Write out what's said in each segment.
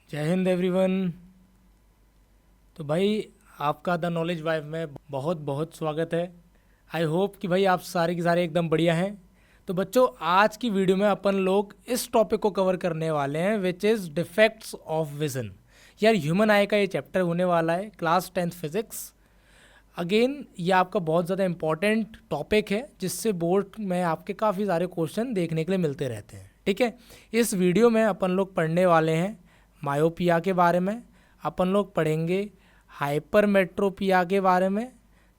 जय हिंद एवरीवन। तो भाई आपका द नॉलेज वाइफ में बहुत बहुत स्वागत है। आई होप कि भाई आप सारे के सारे एकदम बढ़िया हैं। तो बच्चों, आज की वीडियो में अपन लोग इस टॉपिक को कवर करने वाले हैं which is defects of vision. यार ह्यूमन आई का ये चैप्टर होने वाला है, क्लास 10th फिजिक्स। अगेन ये आपका बहुत ज़्यादा इंपॉर्टेंट टॉपिक है जिससे बोर्ड में आपके काफ़ी सारे क्वेश्चन देखने के लिए मिलते रहते हैं। ठीक है, इस वीडियो में अपन लोग पढ़ने वाले हैं मायोपिया के बारे में, अपन लोग पढ़ेंगे हाइपरमेट्रोपिया के बारे में,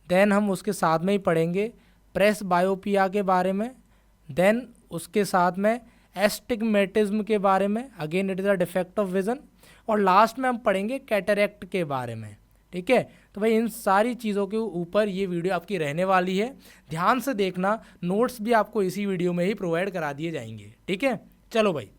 देन हम उसके साथ में ही पढ़ेंगे प्रेस बायोपिया के बारे में, देन उसके साथ में एस्टिग्मेटिज्म के बारे में, again it is a defect of vision, और लास्ट में हम पढ़ेंगे कैटरेक्ट के बारे में। ठीक है, तो भाई इन सारी चीज़ों के ऊपर ये वीडियो आपकी रहने वाली है। ध्यान से देखना, नोट्स भी आपको इसी वीडियो में ही प्रोवाइड करा दिए जाएंगे। ठीक है, चलो भाई।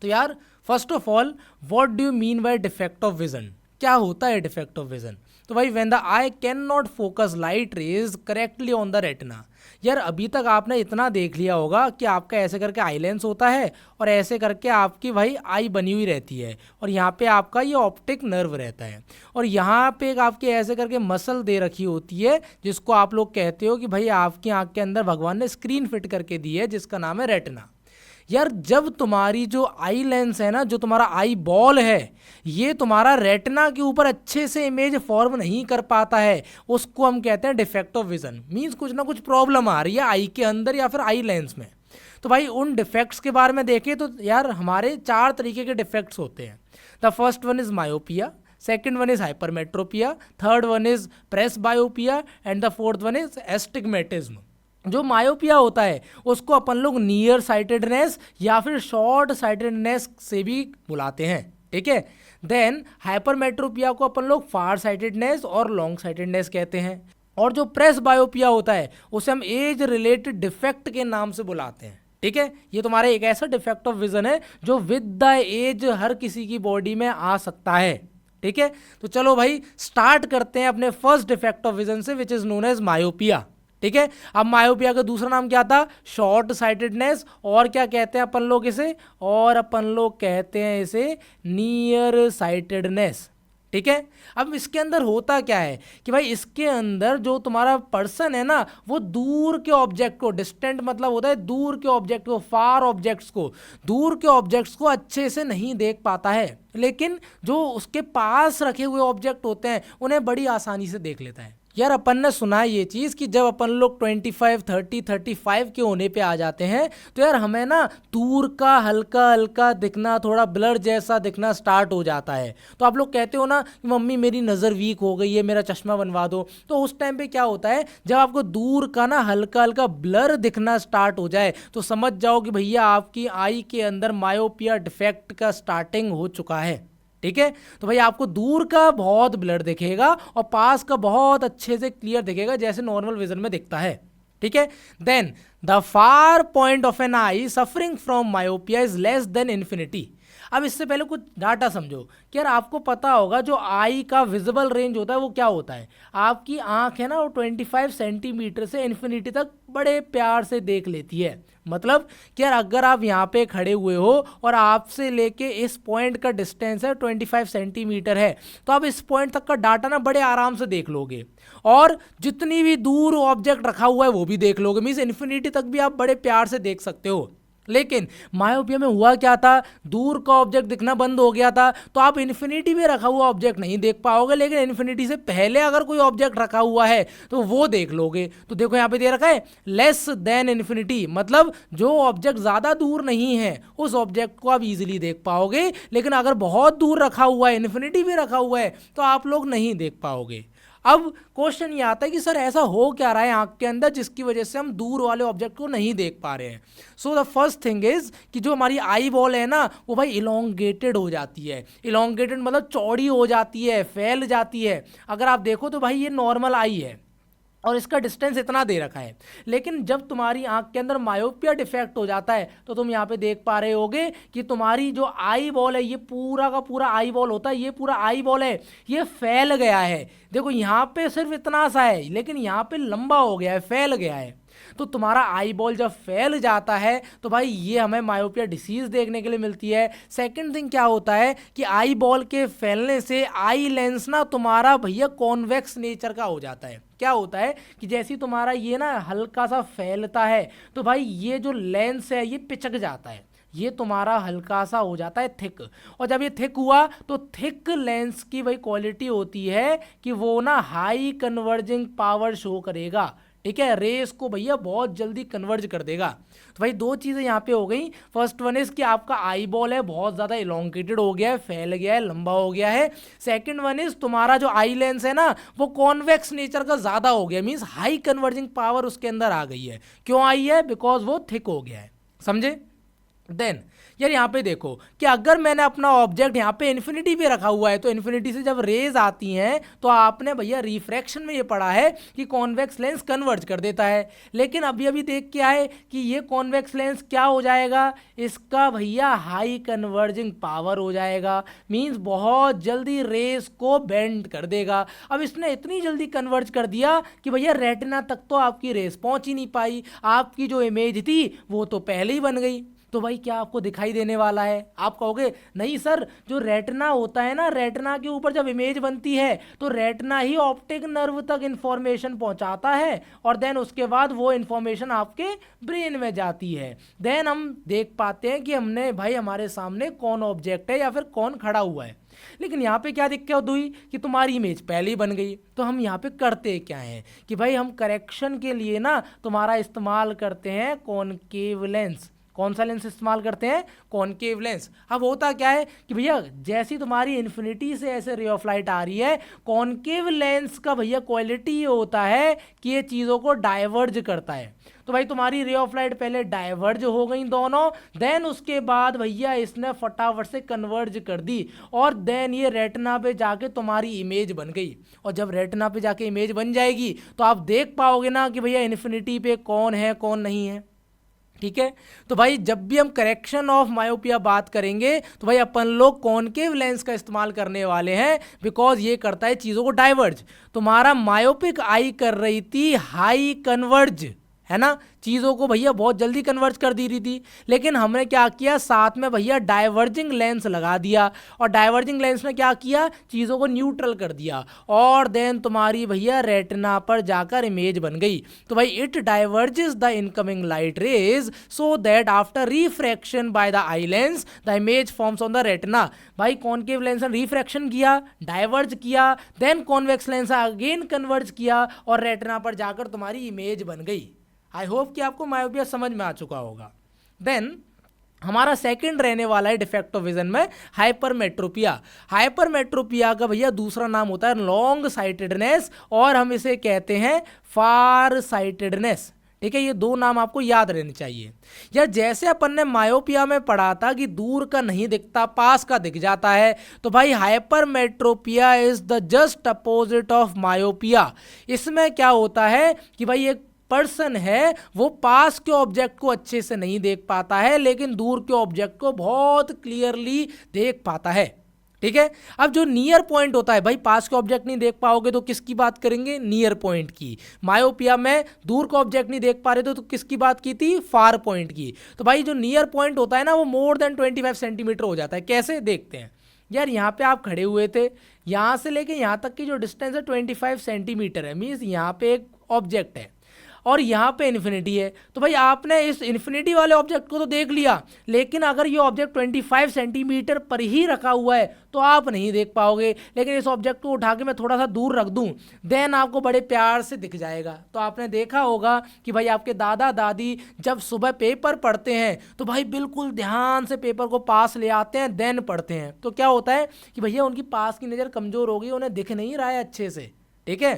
तो यार first of all, what do you mean by defect of vision? क्या होता है डिफेक्ट ऑफ विजन? तो भाई when the I can not focus light rays correctly on the retina. यार अभी तक आपने इतना देख लिया होगा कि आपका ऐसे करके आई लेंस होता है और ऐसे करके आपकी भाई आई बनी हुई रहती है, और यहाँ पे आपका ये ऑप्टिक नर्व रहता है, और यहाँ पे एक आपके ऐसे करके मसल दे रखी होती है जिसको आप लोग कहते हो कि भाई आपकी आँख के अंदर भगवान ने स्क्रीन फिट करके दी है जिसका नाम है रेटिना। यार जब तुम्हारी जो आई लेंस है ना, जो तुम्हारा आई बॉल है, ये तुम्हारा रेटिना के ऊपर अच्छे से इमेज फॉर्म नहीं कर पाता है, उसको हम कहते हैं डिफेक्ट ऑफ विजन। मीन्स कुछ ना कुछ प्रॉब्लम आ रही है आई के अंदर या फिर आई लेंस में। तो भाई उन डिफेक्ट्स के बारे में देखें तो यार हमारे 4 तरीके के डिफेक्ट्स होते हैं। The first one is myopia, second one is hypermetropia, third one is presbyopia, and the fourth one is astigmatism. जो मायोपिया होता है उसको अपन लोग नियर साइटेडनेस या फिर शॉर्ट साइटेडनेस से भी बुलाते हैं। ठीक है, देन हाइपरमेट्रोपिया को अपन लोग फार साइटेडनेस और लॉन्ग साइटेडनेस कहते हैं, और जो प्रेस बायोपिया होता है उसे हम एज रिलेटेड डिफेक्ट के नाम से बुलाते हैं। ठीक है, ये तुम्हारा एक ऐसा डिफेक्ट ऑफ विजन है जो विद द एज हर किसी की बॉडी में आ सकता है। ठीक है, तो चलो भाई स्टार्ट करते हैं अपने फर्स्ट डिफेक्ट ऑफ विजन से which is known as myopia. ठीक है, अब मायोपिया का दूसरा नाम क्या था? शॉर्ट साइटेडनेस, और क्या कहते हैं अपन लोग इसे? और अपन लोग कहते हैं इसे नियर साइटेडनेस। ठीक है, अब इसके अंदर होता क्या है कि भाई इसके अंदर जो तुम्हारा पर्सन है ना, वो दूर के ऑब्जेक्ट को, डिस्टेंट मतलब होता है दूर के ऑब्जेक्ट को, फार ऑब्जेक्ट्स को, दूर के ऑब्जेक्ट्स को अच्छे से नहीं देख पाता है, लेकिन जो उसके पास रखे हुए ऑब्जेक्ट होते हैं उन्हें बड़ी आसानी से देख लेता है। यार अपन ने सुना है ये चीज़ कि जब अपन लोग 25, 30, 35 के होने पे आ जाते हैं तो यार हमें ना दूर का हल्का हल्का दिखना, थोड़ा ब्लर जैसा दिखना स्टार्ट हो जाता है। तो आप लोग कहते हो ना कि मम्मी मेरी नज़र वीक हो गई है, मेरा चश्मा बनवा दो। तो उस टाइम पे क्या होता है, जब आपको दूर का ना हल्का हल्का ब्लर दिखना स्टार्ट हो जाए तो समझ जाओ कि भैया आपकी आई के अंदर मायोपिया डिफेक्ट का स्टार्टिंग हो चुका है। ठीक है, तो भाई आपको दूर का बहुत ब्लर दिखेगा और पास का बहुत अच्छे से क्लियर दिखेगा जैसे नॉर्मल विजन में दिखता है। ठीक है, then the far point of an eye suffering from myopia is less than infinity. अब इससे पहले कुछ डाटा समझो कि यार आपको पता होगा जो आई का विजिबल रेंज होता है वो क्या होता है। आपकी आंख है ना, वो 25 सेंटीमीटर से इन्फिनिटी तक बड़े प्यार से देख लेती है। मतलब कि यार अगर आप यहाँ पे खड़े हुए हो और आपसे लेके इस पॉइंट का डिस्टेंस है 25 सेंटीमीटर है, तो आप इस पॉइंट तक का डाटा ना बड़े आराम से देख लोगे, और जितनी भी दूर ऑब्जेक्ट रखा हुआ है वो भी देख लोगे। मीन्स इन्फिनिटी तक भी आप बड़े प्यार से देख सकते हो। लेकिन मायोपिया में हुआ क्या था, दूर का ऑब्जेक्ट दिखना बंद हो गया था, तो आप इन्फिनिटी में रखा हुआ ऑब्जेक्ट नहीं देख पाओगे, लेकिन इन्फिनिटी से पहले अगर कोई ऑब्जेक्ट रखा हुआ है तो वो देख लोगे। तो देखो यहाँ पे दे रखा है लेस देन इन्फिनिटी, मतलब जो ऑब्जेक्ट ज़्यादा दूर नहीं है उस ऑब्जेक्ट को आप इजीली देख पाओगे, लेकिन अगर बहुत दूर रखा हुआ है, इन्फिनिटी में रखा हुआ है, तो आप लोग नहीं देख पाओगे। अब क्वेश्चन ये आता है कि सर ऐसा हो क्या रहा है आंख के अंदर जिसकी वजह से हम दूर वाले ऑब्जेक्ट को नहीं देख पा रहे हैं। So the first thing is कि जो हमारी आई बॉल है ना, वो भाई इलोंगेटेड हो जाती है। इलोंगेटेड मतलब चौड़ी हो जाती है, फैल जाती है। अगर आप देखो तो भाई ये नॉर्मल आई है और इसका डिस्टेंस इतना दे रखा है, लेकिन जब तुम्हारी आंख के अंदर मायोपिया डिफेक्ट हो जाता है तो तुम यहाँ पे देख पा रहे होगे कि तुम्हारी जो आई बॉल है, ये पूरा का पूरा आई बॉल होता है, ये पूरा आई बॉल है, ये फैल गया है। देखो यहाँ पे सिर्फ इतना सा है, लेकिन यहाँ पे लंबा हो गया है, फैल गया है। तो तुम्हारा आई बॉल जब फैल जाता है तो भाई ये हमें मायोपिया डिसीज देखने के लिए मिलती है। सेकंड थिंग क्या होता है कि आई बॉल के फैलने से आई लेंस ना तुम्हारा भैया कॉन्वेक्स नेचर का हो जाता है। क्या होता है कि जैसे ही तुम्हारा ये ना हल्का सा फैलता है तो भाई ये जो लेंस है ये पिचक जाता है, ये तुम्हारा हल्का सा हो जाता है थिक। और जब ये थिक हुआ तो थिक लेंस की वही क्वालिटी होती है कि वो ना हाई कन्वर्जिंग पावर शो करेगा, ठीक है, रेस को भैया बहुत जल्दी कन्वर्ज कर देगा। तो भाई दो चीज़ें यहाँ पे हो गई। फर्स्ट वन इज कि आपका आई बॉल है बहुत ज़्यादा इलोंगेटेड हो गया है, फैल गया है, लंबा हो गया है। सेकंड वन इज तुम्हारा जो आई लेंस है ना वो कॉन्वेक्स नेचर का ज़्यादा हो गया, मीन्स हाई कन्वर्जिंग पावर उसके अंदर आ गई है। क्यों आई है? बिकॉज वो थिक हो गया है, समझे। देन यार यहाँ पे देखो कि अगर मैंने अपना ऑब्जेक्ट यहाँ पे इन्फिनिटी पे रखा हुआ है तो इन्फिनिटी से जब रेज आती हैं तो आपने भैया रिफ्रैक्शन में ये पढ़ा है कि कॉन्वेक्स लेंस कन्वर्ज कर देता है। लेकिन अभी देख के आए कि ये कॉन्वेक्स लेंस क्या हो जाएगा, इसका भैया हाई कन्वर्जिंग पावर हो जाएगा, मींस बहुत जल्दी रेस को बेंड कर देगा। अब इसने इतनी जल्दी कन्वर्ज कर दिया कि भैया रेटिना तक तो आपकी रेस पहुंच ही नहीं पाई, आपकी जो इमेज थी वो तो पहले ही बन गई। तो भाई क्या आपको दिखाई देने वाला है? आप कहोगे नहीं सर, जो रेटिना होता है ना, रेटिना के ऊपर जब इमेज बनती है तो रेटिना ही ऑप्टिक नर्व तक इंफॉर्मेशन पहुंचाता है और देन उसके बाद वो इंफॉर्मेशन आपके ब्रेन में जाती है। देन हम देख पाते हैं कि हमने भाई हमारे सामने कौन ऑब्जेक्ट है या फिर कौन खड़ा हुआ है। लेकिन यहाँ पे क्या दिक्कत हुई कि तुम्हारी इमेज पहले ही बन गई। तो हम यहाँ पे करते क्या हैं कि भाई हम करेक्शन के लिए ना तुम्हारा इस्तेमाल करते हैं कॉनकेव लेंस। कौन सा लेंस इस्तेमाल करते हैं? Concave lens. अब होता क्या है कि भैया जैसी तुम्हारी इन्फिनिटी से ऐसे रे ऑफ लाइट आ रही है, कॉनकेव लेंस का भैया क्वालिटी ये होता है कि ये चीज़ों को डाइवर्ज करता है। तो भाई तुम्हारी रे ऑफ लाइट पहले डाइवर्ज हो गई दोनों, देन उसके बाद भैया इसने फटाफट से कन्वर्ज कर दी और देन ये रेटिना पे जाके तुम्हारी इमेज बन गई। और जब रेटिना पे जाके इमेज बन जाएगी तो आप देख पाओगे ना कि भैया इन्फिनिटी पे कौन है कौन नहीं है, ठीक है। तो भाई जब भी हम करेक्शन ऑफ मायोपिया बात करेंगे तो भाई अपन लोग कॉनकेव लेंस का इस्तेमाल करने वाले हैं, बिकॉज ये करता है चीज़ों को डाइवर्ज। तुम्हारा मायोपिक आई कर रही थी हाई कन्वर्ज, है ना, चीज़ों को भैया बहुत जल्दी कन्वर्ज कर दी रही थी। लेकिन हमने क्या किया, साथ में भैया डाइवर्जिंग लेंस लगा दिया और डाइवर्जिंग लेंस में क्या किया, चीज़ों को न्यूट्रल कर दिया और देन तुम्हारी भैया रेटिना पर जाकर इमेज बन गई। तो भाई it diverges the incoming light rays so that after refraction by the eye lens the image forms on the retina. भाई कॉनकेव लेंस ने रिफ्रैक्शन किया, डाइवर्ज किया, then convex lens again converge किया और रेटिना पर जाकर तुम्हारी इमेज बन गई। आई होप कि आपको मायोपिया समझ में आ चुका होगा। देन हमारा सेकंड रहने वाला है डिफेक्ट ऑफ विजन में हाइपरमेट्रोपिया। हाइपरमेट्रोपिया का भैया दूसरा नाम होता है लॉन्ग साइटेडनेस और हम इसे कहते हैं फार साइटेडनेस, ठीक है। ये दो नाम आपको याद रहने चाहिए। यार जैसे अपन ने मायोपिया में पढ़ा था कि दूर का नहीं दिखता पास का दिख जाता है, तो भाई hypermetropia is the just opposite of myopia. इसमें क्या होता है कि भाई एक पर्सन है वो पास के ऑब्जेक्ट को अच्छे से नहीं देख पाता है लेकिन दूर के ऑब्जेक्ट को बहुत क्लियरली देख पाता है, ठीक है। अब जो नियर पॉइंट होता है, भाई पास के ऑब्जेक्ट नहीं देख पाओगे तो किसकी बात करेंगे, नियर पॉइंट की। मायोपिया में दूर का ऑब्जेक्ट नहीं देख पा रहे तो किसकी बात की थी, फार पॉइंट की। तो भाई जो नियर पॉइंट होता है ना वो मोर देन 25 सेंटीमीटर हो जाता है। कैसे देखते हैं यार, यहाँ पे आप खड़े हुए थे, यहाँ से लेके यहाँ तक की जो डिस्टेंस है 25 सेंटीमीटर है, मीन्स यहाँ पे एक ऑब्जेक्ट है और यहाँ पे इन्फिनिटी है। तो भाई आपने इस इन्फिनिटी वाले ऑब्जेक्ट को तो देख लिया, लेकिन अगर ये ऑब्जेक्ट 25 सेंटीमीटर पर ही रखा हुआ है तो आप नहीं देख पाओगे। लेकिन इस ऑब्जेक्ट को उठा के मैं थोड़ा सा दूर रख दूं देन आपको बड़े प्यार से दिख जाएगा। तो आपने देखा होगा कि भाई आपके दादा दादी जब सुबह पेपर पढ़ते हैं तो भाई बिल्कुल ध्यान से पेपर को पास ले आते हैं देन पढ़ते हैं। तो क्या होता है कि भैया उनकी पास की नज़र कमज़ोर हो गई, उन्हें दिख नहीं रहा है अच्छे से, ठीक है।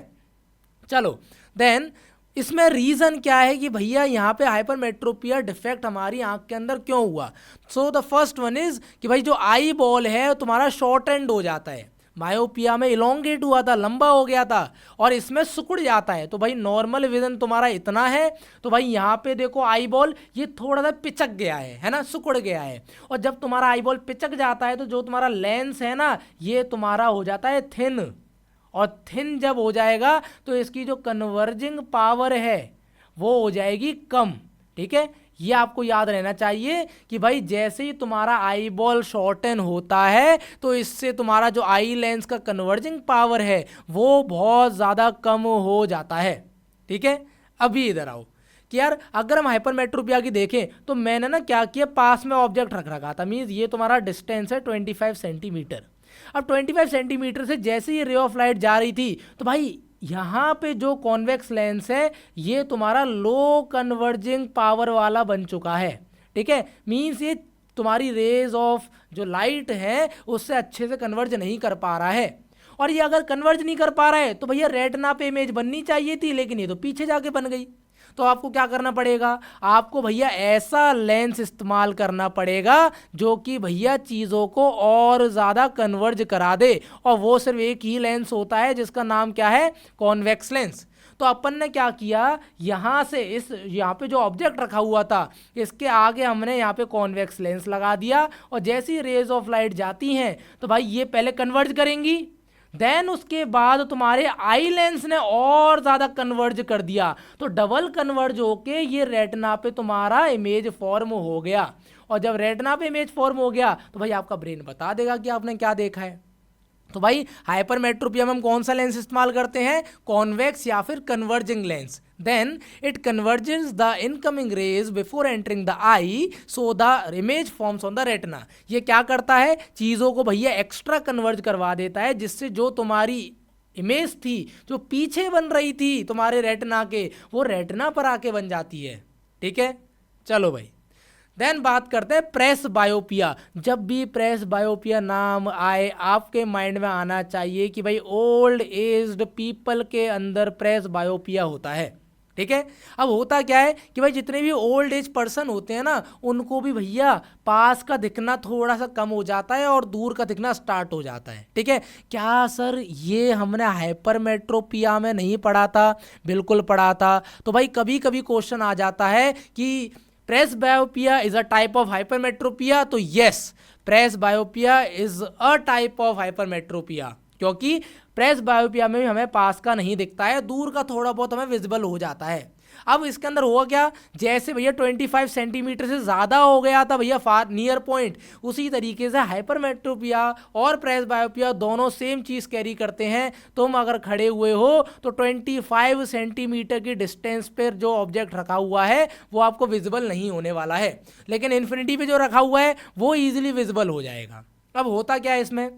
चलो देन इसमें रीज़न क्या है कि भैया यहाँ पे हाइपरमेट्रोपिया डिफेक्ट हमारी आंख के अंदर क्यों हुआ। So the first one is कि भाई जो आई बॉल है तुम्हारा शॉर्ट एंड हो जाता है। मायोपिया में इलोंगेट हुआ था, लंबा हो गया था और इसमें सिकुड़ जाता है। तो भाई नॉर्मल विजन तुम्हारा इतना है, तो भाई यहाँ पे देखो आई बॉल ये थोड़ा सा पिचक गया है ना, सिकुड़ गया है। और जब तुम्हारा आई बॉल पिचक जाता है तो जो तुम्हारा लेंस है ना ये तुम्हारा हो जाता है थिन, और थिन जब हो जाएगा तो इसकी जो कन्वर्जिंग पावर है वो हो जाएगी कम। ठीक है, ये आपको याद रहना चाहिए कि भाई जैसे ही तुम्हारा आई बॉल शॉर्टन होता है तो इससे तुम्हारा जो आई लेंस का कन्वर्जिंग पावर है वो बहुत ज़्यादा कम हो जाता है। ठीक है, अभी इधर आओ कि यार अगर हम हाइपरमेट्रोपिया की देखें तो मैंने ना क्या किया, पास में ऑब्जेक्ट रख रखा था, मीन्स ये तुम्हारा डिस्टेंस है 25 सेंटीमीटर। अब 25 सेंटीमीटर से जैसे ही रे ऑफ लाइट जा रही थी तो भाई यहाँ पे जो कॉन्वेक्स लेंस है ये तुम्हारा लो कन्वर्जिंग पावर वाला बन चुका है। ठीक है, मीन्स ये तुम्हारी रेज ऑफ जो लाइट है उससे अच्छे से कन्वर्ज नहीं कर पा रहा है। और ये अगर कन्वर्ज नहीं कर पा रहा है तो भैया रेटिना पे इमेज बननी चाहिए थी, लेकिन ये तो पीछे जाके बन गई। तो आपको क्या करना पड़ेगा, आपको भैया ऐसा लेंस इस्तेमाल करना पड़ेगा जो कि भैया चीज़ों को और ज़्यादा कन्वर्ज करा दे, और वो सिर्फ एक ही लेंस होता है जिसका नाम क्या है, कॉन्वेक्स लेंस। तो अपन ने क्या किया, यहाँ से यहाँ पे जो ऑब्जेक्ट रखा हुआ था इसके आगे हमने यहाँ पे कॉन्वेक्स लेंस लगा दिया, और जैसी रेज ऑफ लाइट जाती हैं तो भाई ये पहले कन्वर्ज करेंगी, देन उसके बाद तुम्हारे आई लेंस ने और ज़्यादा कन्वर्ज कर दिया, तो डबल कन्वर्ज होके ये रेटिना पे तुम्हारा इमेज फॉर्म हो गया। और जब रेटिना पे इमेज फॉर्म हो गया तो भाई आपका ब्रेन बता देगा कि आपने क्या देखा है। तो भाई हाइपरमेट्रोपिया में हम कौन सा लेंस इस्तेमाल करते हैं, कॉन्वेक्स या फिर converging lens. Then it converges the incoming rays before entering the eye so the image forms on the retina. ये क्या करता है, चीज़ों को भैया एक्स्ट्रा कन्वर्ज करवा देता है, जिससे जो तुम्हारी इमेज थी जो पीछे बन रही थी तुम्हारे रेटिना के, वो रेटिना पर आके बन जाती है। ठीक है, चलो भाई देन बात करते हैं प्रेस बायोपिया। जब भी प्रेस बायोपिया नाम आए आपके माइंड में आना चाहिए कि भाई ओल्ड एज्ड पीपल के अंदर प्रेस बायोपिया होता है। ठीक है, अब होता क्या है कि भाई जितने भी ओल्ड एज पर्सन होते हैं ना उनको भी भैया पास का दिखना थोड़ा सा कम हो जाता है और दूर का दिखना स्टार्ट हो जाता है। ठीक है, क्या सर ये हमने हाइपरमेट्रोपिया में नहीं पढ़ा था? बिल्कुल पढ़ा था। तो भाई कभी कभी क्वेश्चन आ जाता है कि presbyopia is a type of hypermetropia. तो yes, presbyopia is a type of hypermetropia, क्योंकि प्रेस बायोपिया में भी हमें पास का नहीं दिखता है, दूर का थोड़ा बहुत हमें विजिबल हो जाता है। अब इसके अंदर हुआ क्या, जैसे भैया 25 सेंटीमीटर से ज़्यादा हो गया था भैया फार नियर पॉइंट, उसी तरीके से हाइपरमेट्रोपिया और प्रेस बायोपिया दोनों सेम चीज़ कैरी करते हैं। तुम अगर खड़े हुए हो तो 25 सेंटीमीटर की डिस्टेंस पर जो ऑब्जेक्ट रखा हुआ है वो आपको विजिबल नहीं होने वाला है, लेकिन इन्फिनिटी पे जो रखा हुआ है वो ईजिली विजिबल हो जाएगा। अब होता क्या है इसमें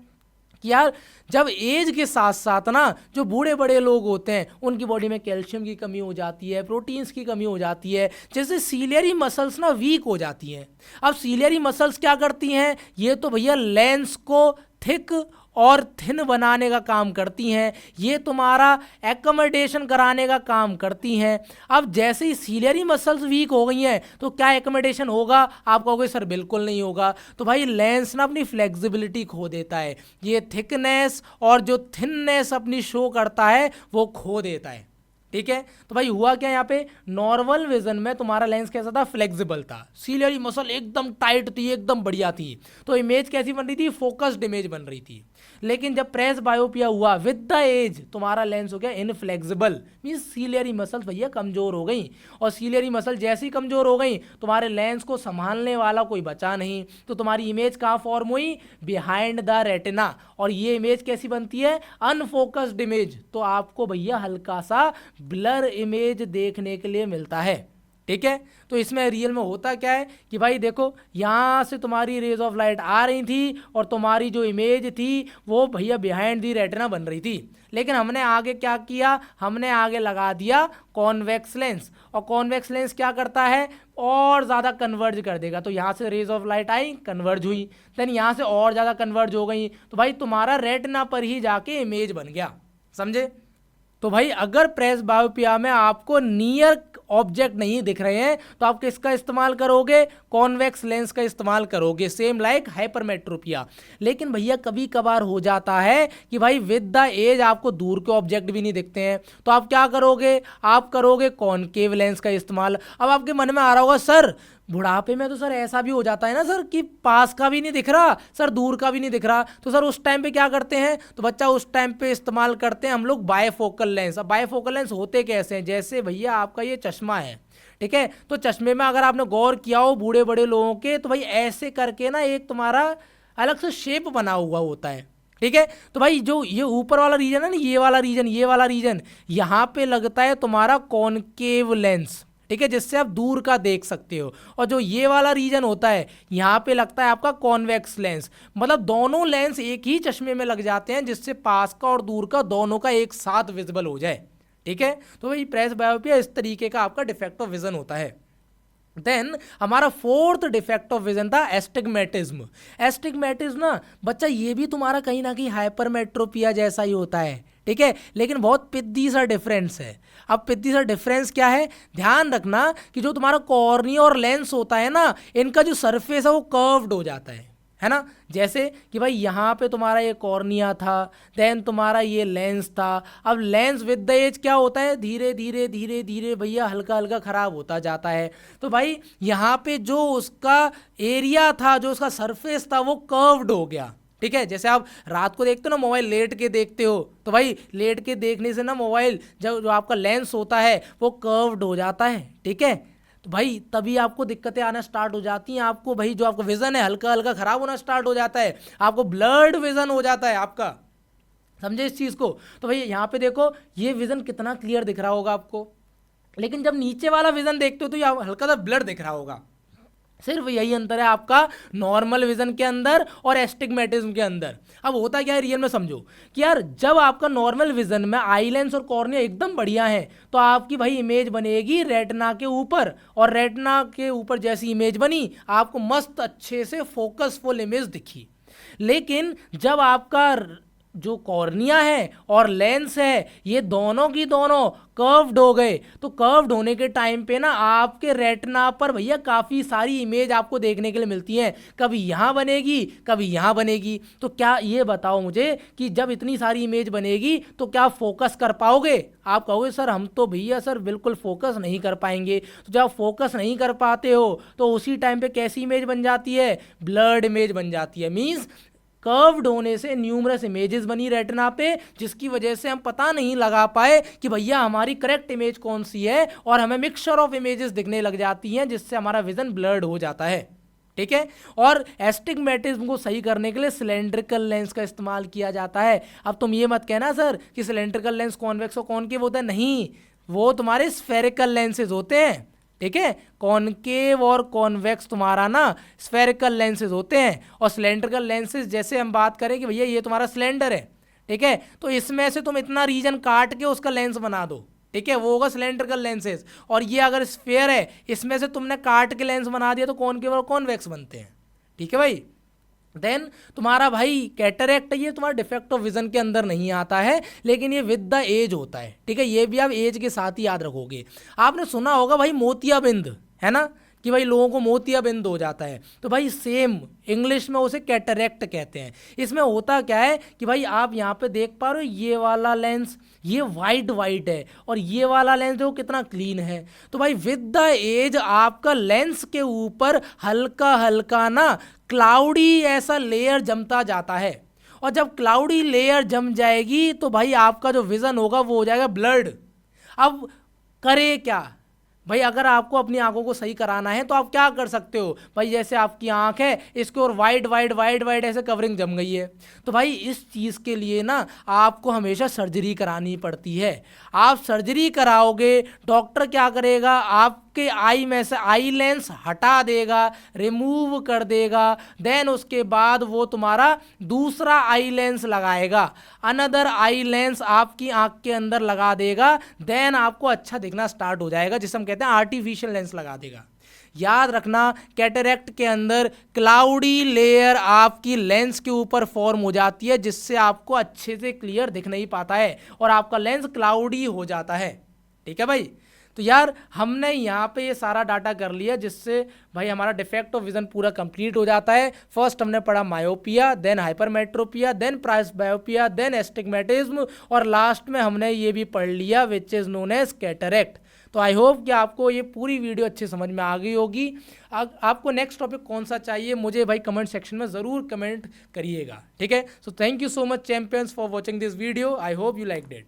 कि यार जब एज के साथ साथ ना जो बूढ़े बड़े लोग होते हैं उनकी बॉडी में कैल्शियम की कमी हो जाती है, प्रोटीन्स की कमी हो जाती है, जैसे सीलियरी मसल्स ना वीक हो जाती हैं। अब सीलियरी मसल्स क्या करती हैं, ये तो भैया लेंस को थिक और थिन बनाने का काम करती हैं, ये तुम्हारा एकोमोडेशन कराने का काम करती हैं। अब जैसे ही सीलियरी मसल्स वीक हो गई हैं तो क्या एकोमोडेशन होगा? आप कहोगे सर बिल्कुल नहीं होगा। तो भाई लेंस ना अपनी फ्लेक्सिबिलिटी खो देता है, ये थिकनेस और जो थिननेस अपनी शो करता है वो खो देता है। ठीक है, तो भाई हुआ क्या यहाँ पे, नॉर्मल विजन में तुम्हारा लेंस कैसा था, फ्लेक्सिबल था, सीलियरी मसल एकदम टाइट थी, एकदम बढ़िया थी, तो इमेज कैसी बन रही थी, फोकस्ड इमेज बन रही थी। लेकिन जब प्रेस बायोपिया हुआ विद द एज तुम्हारा लेंस हो गया इनफ्लेक्सिबल, मीन्स सीलियरी मसल्स भैया कमज़ोर हो गई, और सीलियरी मसल जैसी कमज़ोर हो गई तुम्हारे लेंस को संभालने वाला कोई बचा नहीं, तो तुम्हारी इमेज कहाँ फॉर्म हुई, बिहाइंड द रेटिना, और ये इमेज कैसी बनती है, अनफोकस्ड इमेज। तो आपको भैया हल्का सा ब्लर इमेज देखने के लिए मिलता है। ठीक है, तो इसमें रियल में होता क्या है कि भाई देखो यहाँ से तुम्हारी रेज ऑफ लाइट आ रही थी और तुम्हारी जो इमेज थी वो भैया बिहाइंड दी रेटिना बन रही थी, लेकिन हमने आगे क्या किया, हमने आगे लगा दिया कॉन्वेक्स लेंस, और कॉन्वेक्स लेंस क्या करता है, और ज़्यादा कन्वर्ज कर देगा। तो यहाँ से रेज ऑफ लाइट आई, कन्वर्ज हुई, देन यहाँ से और ज़्यादा कन्वर्ज हो गई, तो भाई तुम्हारा रेटिना पर ही जाके इमेज बन गया। समझे? तो भाई अगर प्रेस बायोपिया में आपको नियर ऑब्जेक्ट नहीं दिख रहे हैं तो आप किसका इस्तेमाल करोगे, कॉन्वेक्स लेंस का इस्तेमाल करोगे, सेम लाइक हाइपरमेट्रोपिया। लेकिन भैया कभी कभार हो जाता है कि भाई विद द एज आपको दूर के ऑब्जेक्ट भी नहीं दिखते हैं, तो आप क्या करोगे, आप करोगे कॉनकेव लेंस का इस्तेमाल। अब आपके मन में आ रहा होगा सर बुढ़ापे में तो सर ऐसा भी हो जाता है ना सर कि पास का भी नहीं दिख रहा सर, दूर का भी नहीं दिख रहा, तो सर उस टाइम पे क्या करते हैं, तो बच्चा उस टाइम पे इस्तेमाल करते हैं हम लोग बायफोकल लेंस। अब बायफोकल लेंस होते कैसे हैं, जैसे भैया आपका ये चश्मा है, ठीक है, तो चश्मे में अगर आपने गौर किया हो बूढ़े बड़े लोगों के, तो भाई ऐसे करके ना एक तुम्हारा अलग से शेप बना हुआ होता है, ठीक है। तो भाई जो ये ऊपर वाला रीजन है ना, ये वाला रीजन यहाँ पे लगता है तुम्हारा कॉनकेव लेंस, ठीक है, जिससे आप दूर का देख सकते हो। और जो ये वाला रीजन होता है यहाँ पे लगता है आपका कॉन्वेक्स लेंस। मतलब दोनों लेंस एक ही चश्मे में लग जाते हैं, जिससे पास का और दूर का दोनों का एक साथ विजिबल हो जाए, ठीक है। तो भाई प्रेस बायोपिया इस तरीके का आपका डिफेक्ट ऑफ विजन होता है। देन हमारा फोर्थ डिफेक्ट ऑफ विजन था एस्टिग्मेटिज्म। एस्टिग्मेटिज्म ना बच्चा ये भी तुम्हारा कहीं ना कहीं हाइपरमेट्रोपिया जैसा ही होता है, ठीक है, लेकिन बहुत पिद्दी सा डिफरेंस है। अब पिद्दी सा डिफरेंस क्या है, ध्यान रखना कि जो तुम्हारा कॉर्निया और लेंस होता है ना, इनका जो सरफेस है वो कर्व्ड हो जाता है ना। जैसे कि भाई यहाँ पे तुम्हारा ये कॉर्निया था, देन तुम्हारा ये लेंस था। अब लेंस विद द एज क्या होता है, धीरे धीरे धीरे धीरे भैया हल्का हल्का खराब होता जाता है। तो भाई यहाँ पे जो उसका एरिया था, जो उसका सरफेस था, वो कर्व्ड हो गया, ठीक है। जैसे आप रात को देखते हो ना मोबाइल, लेट के देखते हो, तो भाई लेट के देखने से ना मोबाइल जो आपका लेंस होता है वो कर्व्ड हो जाता है, ठीक है। तो भाई तभी आपको दिक्कतें आना स्टार्ट हो जाती हैं, आपको भाई जो आपका विजन है हल्का हल्का खराब होना स्टार्ट हो जाता है, आपको ब्लर्ड विजन हो जाता है आपका, समझे इस चीज़ को। तो भाई यहाँ पे देखो ये विजन कितना क्लियर दिख रहा होगा आपको, लेकिन जब नीचे वाला विजन देखते हो तो ये हल्का सा ब्लर दिख रहा होगा। सिर्फ यही अंतर है आपका नॉर्मल विजन के अंदर और एस्टिग्मेटिज्म के अंदर। अब होता क्या है रियल में समझो कि यार जब आपका नॉर्मल विजन में आई लेंस और कॉर्निया एकदम बढ़िया है, तो आपकी भाई इमेज बनेगी रेटिना के ऊपर, और रेटिना के ऊपर जैसी इमेज बनी आपको मस्त अच्छे से फोकसफुल इमेज दिखी। लेकिन जब आपका जो कॉर्निया है और लेंस है ये दोनों की दोनों कर्व्ड हो गए, तो कर्व्ड होने के टाइम पे ना आपके रेटिना पर भैया काफ़ी सारी इमेज आपको देखने के लिए मिलती हैं, कभी यहाँ बनेगी कभी यहाँ बनेगी। तो क्या ये बताओ मुझे कि जब इतनी सारी इमेज बनेगी तो क्या फोकस कर पाओगे? आप कहोगे सर हम तो भैया सर बिल्कुल फोकस नहीं कर पाएंगे। तो जब आप फोकस नहीं कर पाते हो तो उसी टाइम पे कैसी इमेज बन जाती है? ब्लर्ड इमेज बन जाती है। मीन्स कर्व्ड होने से न्यूमरस इमेजेस बनी रेटिना पे, जिसकी वजह से हम पता नहीं लगा पाए कि भैया हमारी करेक्ट इमेज कौन सी है, और हमें मिक्सचर ऑफ इमेजेस दिखने लग जाती हैं, जिससे हमारा विजन ब्लर्ड हो जाता है, ठीक है। और एस्टिग्मेटिज्म को सही करने के लिए सिलेंड्रिकल लेंस का इस्तेमाल किया जाता है। अब तुम ये मत कहना सर कि सिलेंड्रिकल लेंस कॉन्वेक्स और कॉनकेव होता है, नहीं, वो तुम्हारे स्फेरिकल लेंसेज होते हैं, ठीक है। कॉनकेव और कॉन्वेक्स तुम्हारा ना स्फेरिकल लेंसेज होते हैं, और सिलेंड्रिकल लेंसेज जैसे हम बात करें कि भैया ये तुम्हारा सिलेंडर है, ठीक है, तो इसमें से तुम इतना रीजन काट के उसका लेंस बना दो, ठीक है, वो होगा सिलेंड्रिकल लेंसेज। और ये अगर स्फेयर है इसमें से तुमने काट के लेंस बना दिया तो कॉनकेव और कॉन्वेक्स बनते हैं, ठीक है भाई। देन तुम्हारा भाई कैटरेक्ट, ये तुम्हारा डिफेक्ट ऑफ विजन के अंदर नहीं आता है, लेकिन ये विद द एज होता है, ठीक है, ये भी आप एज के साथ ही याद रखोगे। आपने सुना होगा भाई मोतियाबिंद, है ना, कि भाई लोगों को मोतियाबिंद हो जाता है, तो भाई सेम इंग्लिश में उसे कैटरेक्ट कहते हैं। इसमें होता क्या है कि भाई आप यहाँ पे देख पा रहे हो ये वाला लेंस ये वाइट है, और ये वाला लेंस देखो कितना क्लीन है। तो भाई विद द एज आपका लेंस के ऊपर हल्का हल्का ना क्लाउडी ऐसा लेयर जमता जाता है, और जब क्लाउडी लेयर जम जाएगी तो भाई आपका जो विजन होगा वो हो जाएगा ब्लर्ड। अब करे क्या भाई, अगर आपको अपनी आंखों को सही कराना है तो आप क्या कर सकते हो भाई, जैसे आपकी आंख है इसके और वाइड ऐसे कवरिंग जम गई है, तो भाई इस चीज़ के लिए ना आपको हमेशा सर्जरी करानी पड़ती है। आप सर्जरी कराओगे, डॉक्टर क्या करेगा, आपके आई में से आई लेंस हटा देगा, रिमूव कर देगा, देन उसके बाद वो तुम्हारा दूसरा आई लेंस लगाएगा, अनदर आई लेंस आपकी आंख के अंदर लगा देगा, देन आपको अच्छा दिखना स्टार्ट हो जाएगा, जिसे हम कहते हैं आर्टिफिशियल लेंस लगा देगा। याद रखना कैटरेक्ट के अंदर क्लाउडी लेयर आपकी लेंस के ऊपर फॉर्म हो जाती है, जिससे आपको अच्छे से क्लियर दिख नहीं पाता है और आपका लेंस क्लाउडी हो जाता है, ठीक है भाई। तो यार हमने यहाँ पे ये सारा डाटा कर लिया, जिससे भाई हमारा डिफेक्ट ऑफ विजन पूरा कंप्लीट हो जाता है। फर्स्ट हमने पढ़ा myopia, then hypermetropia, then presbyopia, then astigmatism, और लास्ट में हमने ये भी पढ़ लिया which is known as cataract. तो आई होप कि आपको ये पूरी वीडियो अच्छे समझ में आ गई होगी। आपको नेक्स्ट टॉपिक कौन सा चाहिए मुझे भाई कमेंट सेक्शन में ज़रूर कमेंट करिएगा, ठीक है। So thank you so much champions for watching this video, I hope you like it.